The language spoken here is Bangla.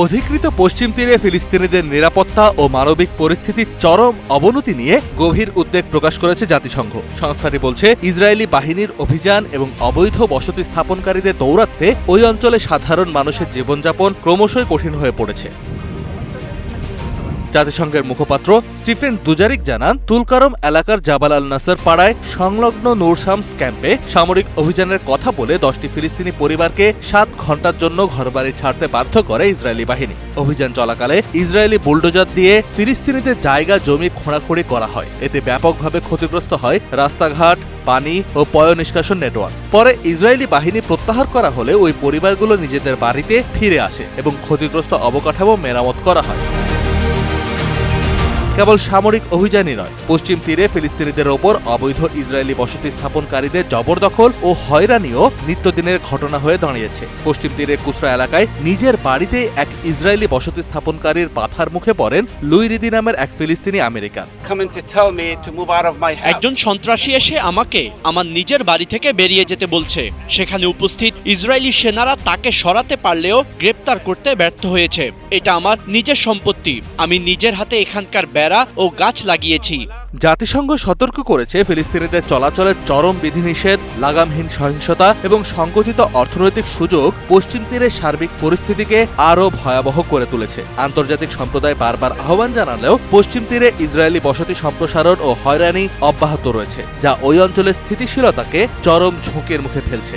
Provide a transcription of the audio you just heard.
অধিকৃত পশ্চিম তীরে ফিলিস্তিনিদের নিরাপত্তা ও মানবিক পরিস্থিতির চরম অবনতি নিয়ে গভীর উদ্বেগ প্রকাশ করেছে জাতিসংঘ। সংস্থাটি বলছে, ইসরায়েলি বাহিনীর অভিযান এবং অবৈধ বসতি স্থাপনকারীদের দৌরাত্ম্যে ওই অঞ্চলে সাধারণ মানুষের জীবনযাপন ক্রমশই কঠিন হয়ে পড়েছে। জাতিসংঘের মুখপাত্র স্টিফেন দুজারিক জানান, তুলকারম এলাকার জাবাল আল নাসর পাড়ায় সংলগ্ন নূর শামস ক্যাম্পে সামরিক অভিযানের কথা বলে 10টি ফিলিস্তিনি পরিবারকে 7 ঘণ্টার জন্য ঘরবাড়ি ছাড়তে বাধ্য করে ইসরায়েলি বাহিনী। অভিযান চলাকালে ইসরায়েলি বুলডোজার দিয়ে ফিলিস্তিনিদের জায়গা জমি খোঁড়াখুঁড়ি করা হয়। এতে ব্যাপকভাবে ক্ষতিগ্রস্ত হয় রাস্তাঘাট, পানি ও পয় নিষ্কাশন নেটওয়ার্ক। পরে ইসরায়েলি বাহিনী প্রত্যাহার করা হলে ওই পরিবারগুলো নিজেদের বাড়িতে ফিরে আসে এবং ক্ষতিগ্রস্ত অবকাঠামো মেরামত করা হয়। কেবল সামরিক অভিযানই নয়, পশ্চিম তীরে ফিলিস্তিনিদের ওপর অবৈধ ইসরায়েলি বসতি স্থাপনকারীদের জবরদখল ও হয়রানিও নিত্যদিনের ঘটনা হয়ে দাঁড়িয়েছে। পশ্চিম তীরের কুসরা এলাকায় নিজের বাড়িতে এক ইসরায়েলি বসতি স্থাপনকারীর বাধার মুখে পড়েন লুই রিদি নামের এক ফিলিস্তিনি আমেরিকান। একজন সন্ত্রাসী এসে আমাকে আমার নিজের বাড়ি থেকে বেরিয়ে যেতে বলছে। সেখানে উপস্থিত ইসরায়েলি সেনারা তাকে সরাতে পারলেও গ্রেপ্তার করতে ব্যর্থ হয়েছে। এটা আমার নিজের সম্পত্তি। আমি নিজের হাতে এখানকার বেড়া ও গাছ লাগিয়েছি। জাতিসংঘ সতর্ক করেছে, ফিলিস্তিনিদের চলাচলের চরম বিধিনিষেধ, লাগামহীন সহিংসতা এবং সংকুচিত অর্থনৈতিক সুযোগ পশ্চিম তীরের সার্বিক পরিস্থিতিকে আরও ভয়াবহ করে তুলেছে। আন্তর্জাতিক সম্প্রদায় বারবার আহ্বান জানালেও পশ্চিম তীরে ইসরায়েলি বসতি সম্প্রসারণ ও হয়রানি অব্যাহত রয়েছে, যা ওই অঞ্চলের স্থিতিশীলতাকে চরম ঝুঁকির মুখে ফেলছে।